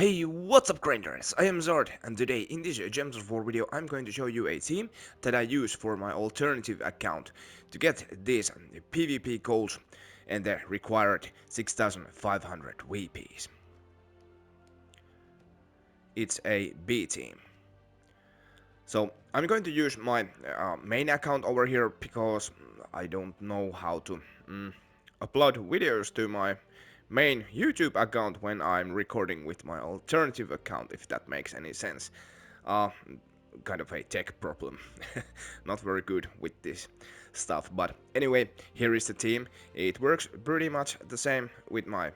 Hey, what's up grinders? I am Zard, and today in this Gems of War video I'm going to show you a team that I use for my alternative account to get these PvP goals and the required 6500 VPs. It's a B team. So I'm going to use my main account over here because I don't know how to upload videos to my main YouTube account when I'm recording with my alternative account, if that makes any sense. Uh, kind of a tech problem. Not very good with this stuff, but anyway, here is the team. It works pretty much the same with my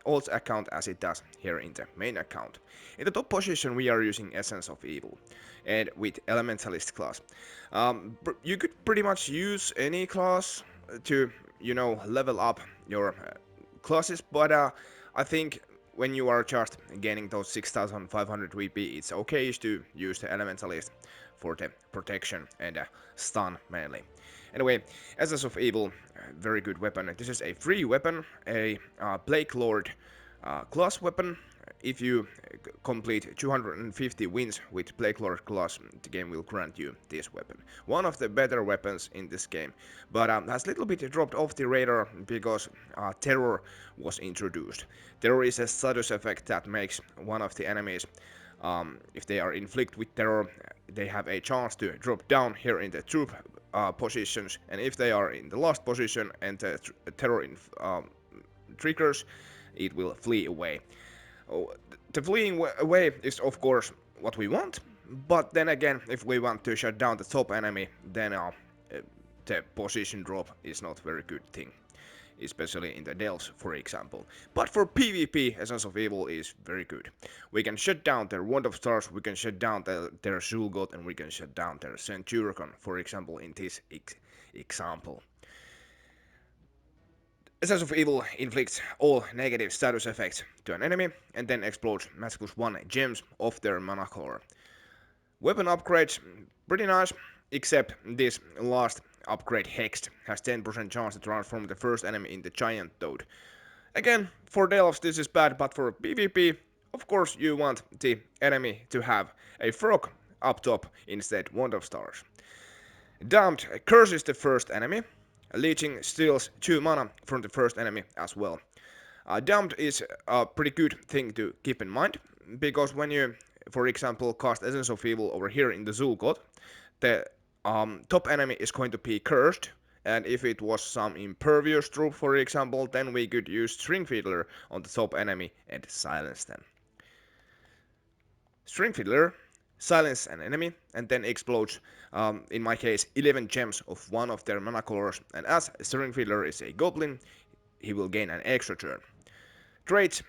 alt account as it does here in the main account. In the top position we are using Essence of Evil and with Elementalist class. You could pretty much use any class to, level up your classes, but I think when you are just gaining those 6500 VP, it's okay to use the Elementalist for the protection and stun mainly. Anyway, Essence of Evil, very good weapon. This is a free weapon, a Plague Lord class weapon. If you complete 250 wins with Plague Lord class, the game will grant you this weapon. One of the better weapons in this game, but has a little bit dropped off the radar because Terror was introduced. Terror is a status effect that makes one of the enemies, if they are inflicted with Terror, they have a chance to drop down here in the troop positions, and if they are in the last position and the Terror triggers, it will flee away. Oh, the fleeing away is of course what we want, but then again, if we want to shut down the top enemy, then the position drop is not very good thing, especially in the delves, for example. But for PvP, Essence of Evil is very good. We can shut down their Wand of Stars, we can shut down their Soul God, and we can shut down their Centurion, for example, in this example. Essence of Evil inflicts all negative status effects to an enemy and then explodes max +1 gems of their mana color. Weapon upgrades, pretty nice, except this last upgrade Hexed has 10% chance to transform the first enemy into Giant Toad. Again, for Delves this is bad, but for PvP, of course you want the enemy to have a frog up top instead Wand of Stars. Damned curses the first enemy. Leeching steals 2 mana from the first enemy as well. Damned is a pretty good thing to keep in mind, because when you, for example, cast Essence of Evil over here in the Soul God, the top enemy is going to be cursed, and if it was some impervious troop, for example, then we could use Stringfiddler on the top enemy and silence them. Stringfiddler silence an enemy and then explodes, in my case, 11 gems of one of their mana colors, and as Stringfiddler is a goblin, he will gain an extra turn. Traits: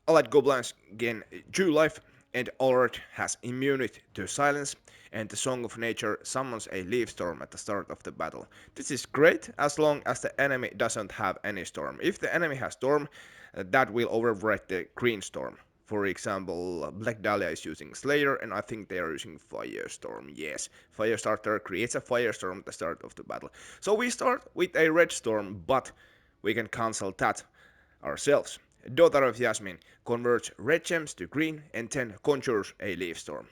allied goblins gain 2 life, and Alert has immunity to silence, and the Song of Nature summons a leaf storm at the start of the battle. This is great as long as the enemy doesn't have any storm. If the enemy has storm, that will override the green storm. For example, Black Dahlia is using Slayer, and I think they are using Firestorm. Yes, Firestarter creates a Firestorm at the start of the battle. So we start with a Red Storm, but we can cancel that ourselves. Daughter of Yasmin converts red gems to green and then conjures a leaf storm.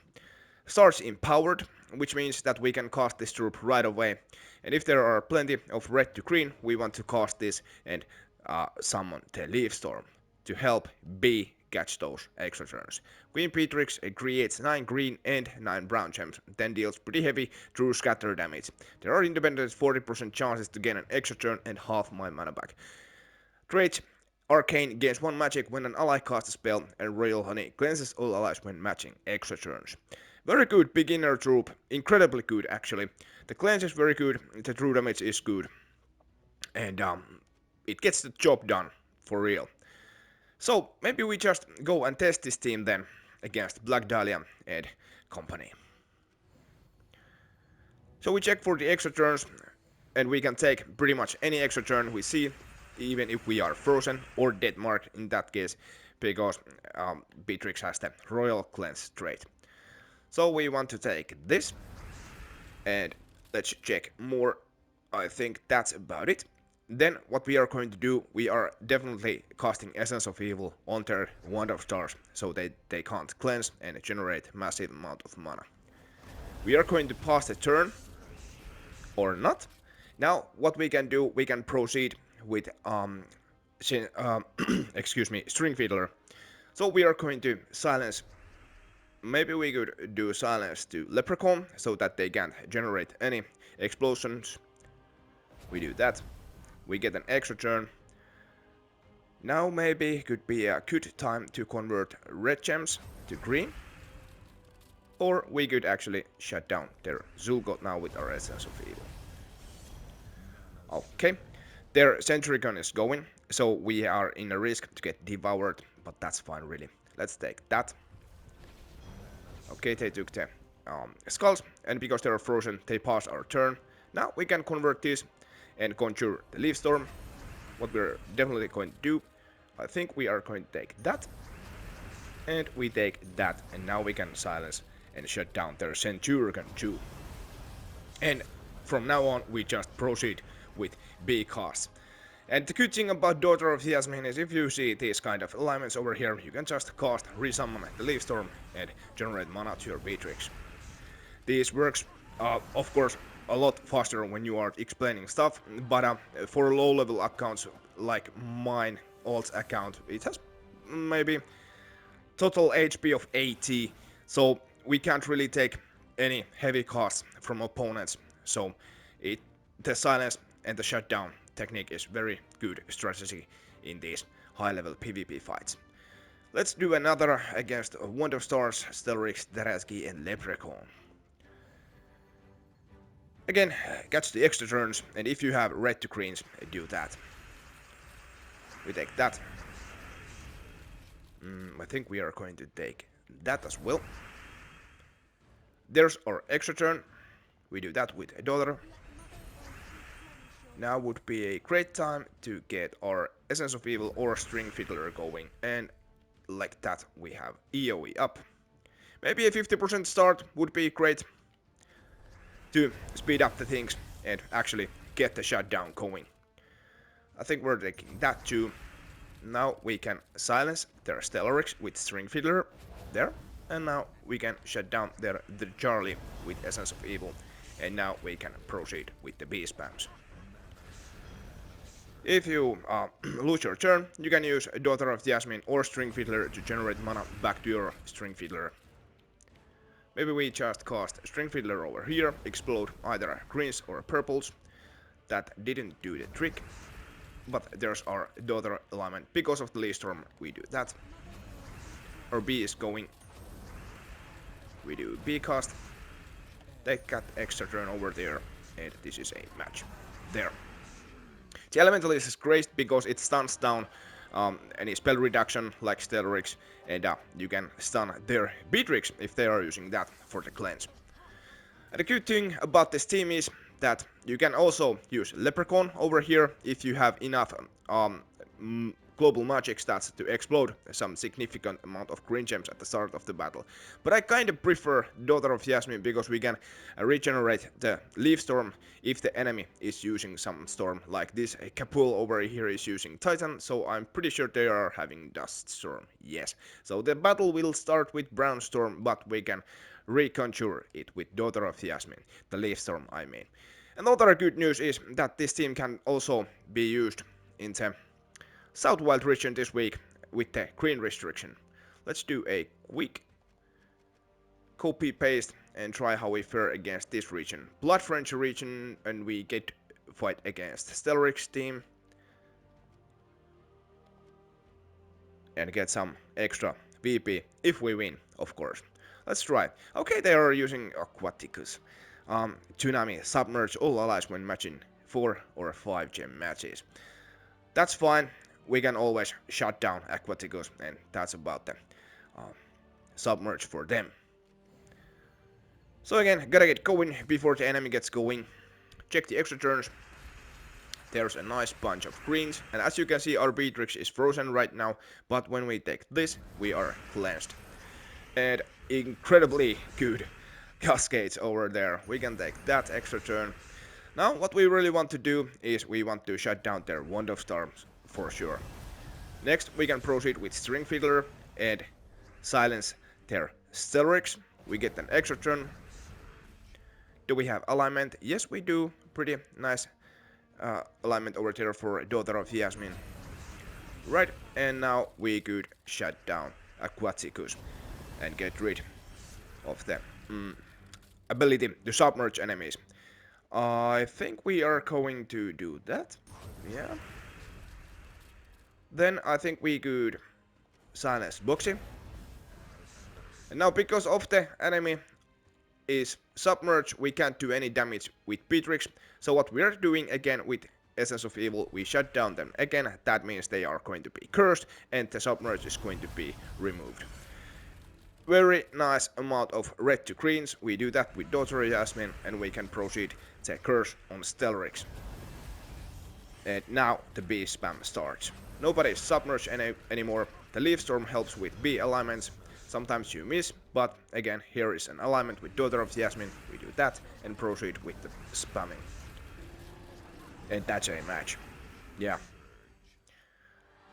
Starts empowered, which means that we can cast this troop right away. And if there are plenty of red to green, we want to cast this and summon the leaf storm to help B catch those extra turns. Queen Beetrix creates 9 green and 9 brown gems, then deals pretty heavy true scatter damage. There are independent 40% chances to gain an extra turn and half my mana back. Trait: Arcane gains 1 magic when an ally casts a spell, and Royal Honey cleanses all allies when matching extra turns. Very good beginner troop, incredibly good actually. The cleanse is very good, the true damage is good, and it gets the job done, for real. So maybe we just go and test this team then against Black Dahlia and company. So we check for the extra turns, and we can take pretty much any extra turn we see, even if we are frozen or dead marked in that case, because Beetrix has the Royal Cleanse trait. So we want to take this, and let's check more. I think that's about it. Then what we are going to do, we are definitely casting Essence of Evil on their Wand of Stars, so they can't cleanse and generate massive amount of mana. We are going to pass the turn, or not. Now what we can do, we can proceed with excuse me, Stringfiddler. So we are going to silence. Maybe we could do silence to Leprechaun so that they can't generate any explosions. We do that. We get an extra turn. Now maybe could be a good time to convert red gems to green. Or we could actually shut down their Zul'Gott now with our Essence of Evil. Okay, their Centurion is going, so we are in a risk to get devoured, but that's fine really. Let's take that. Okay, they took the skulls, and because they are frozen, they pass our turn. Now we can convert this and conjure the Leaf Storm. What we're definitely going to do, I think we are going to take that. And we take that, and now we can silence and shut down their Centurion too. And from now on, we just proceed with B casts. And the good thing about Daughter of Yasmin is if you see these kind of alignments over here, you can just cast, resummon the Leaf Storm and generate mana to your Beetrix. This works, of course, a lot faster when you are explaining stuff, but for low level accounts like mine, alt account, it has maybe total HP of 80, so we can't really take any heavy casts from opponents, so the silence and the shutdown technique is very good strategy in these high level PvP fights. Let's do another against Wand of Stars, Stelrix, Daraski and Leprechaun. Again, catch the extra turns, and if you have red to greens, do that. We take that. I think we are going to take that as well. There's our extra turn. We do that with a dollar. Now would be a great time to get our Essence of Evil or Stringfiddler going, and like that we have EoE up. Maybe a 50% start would be great to speed up the things and actually get the shutdown going. I think we're taking that too. Now we can silence their Stellarix with Stringfiddler there, and now we can shut down the Charlie with Essence of Evil, and now we can proceed with the B spams. If you lose your turn, you can use Daughter of Yasmin or Stringfiddler to generate mana back to your Stringfiddler. Maybe we just cast Stringfiddler over here, explode either greens or purples. That didn't do the trick, but there's our Daughter alignment. Because of the Leaf Storm, we do that. Our B is going. We do B cast. They got extra turn over there, and this is a match. There. The Elementalist is great because it stuns down any spell reduction like Stelrix, and you can stun their Beetrix if they are using that for the cleanse. And the good thing about this team is that you can also use Leprechaun over here if you have enough global magic stats to explode some significant amount of green gems at the start of the battle. But I kinda prefer Daughter of Yasmin because we can regenerate the Leaf Storm if the enemy is using some storm like this. Kapul over here is using Titan, so I'm pretty sure they are having Dust Storm, yes. So the battle will start with Brown Storm, but we can reconjure it with Daughter of Yasmin, the Leaf Storm I mean. And other good news is that this team can also be used in the South Wild region this week with the green restriction. Let's do a quick copy paste and try how we fare against this region. Blood Frenzy region, and we get fight against Stelrix team and get some extra VP if we win, of course. Let's try. Okay, they are using Aquaticus. Tsunami, submerge all allies when matching 4 or 5 gem matches. That's fine. We can always shut down Aquaticus, and that's about the submerge for them. So again, gotta get going before the enemy gets going. Check the extra turns. There's a nice bunch of greens, and as you can see, our Beetrix is frozen right now, but when we take this, we are cleansed. And incredibly good cascades over there. We can take that extra turn. Now what we really want to do is we want to shut down their Wand of Storms for sure. Next we can proceed with Stringfiddler and silence their Stellarex. We get an extra turn. Do we have alignment? Yes, we do. Pretty nice alignment over there for Daughter of Yasmin. Right, and now we could shut down Aquaticus and get rid of the ability to submerge enemies. I think we are going to do that. Yeah. Then I think we could silence Boxy. And now because of the enemy is submerged, we can't do any damage with Beetrix. So what we are doing again with Essence of Evil, we shut down them again. That means they are going to be cursed and the submerge is going to be removed. Very nice amount of red to greens. We do that with Daughter Yasmin and we can proceed to curse on Stellarex. And now the bee spam starts. Nobody is submerged anymore. The Leaf Storm helps with bee alignments. Sometimes you miss, but again, here is an alignment with Daughter of Yasmin. We do that and proceed with the spamming. And that's a match. Yeah.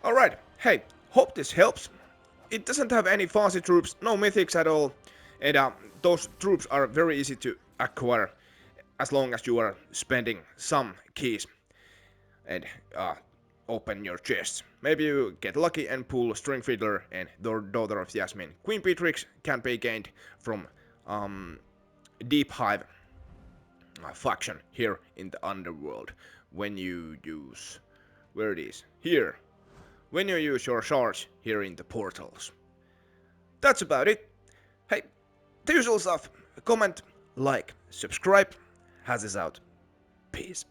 Alright, hey, hope this helps. It doesn't have any fancy troops, no mythics at all. And those troops are very easy to acquire as long as you are spending some keys. And open your chests. Maybe you get lucky and pull Stringfiddler and Daughter of Yasmin. Queen Beetrix can be gained from Deep Hive faction here in the underworld when you use... where it is? Here. When you use your shards here in the portals. That's about it. Hey, the usual stuff. Comment, like, subscribe. Has this out. Peace.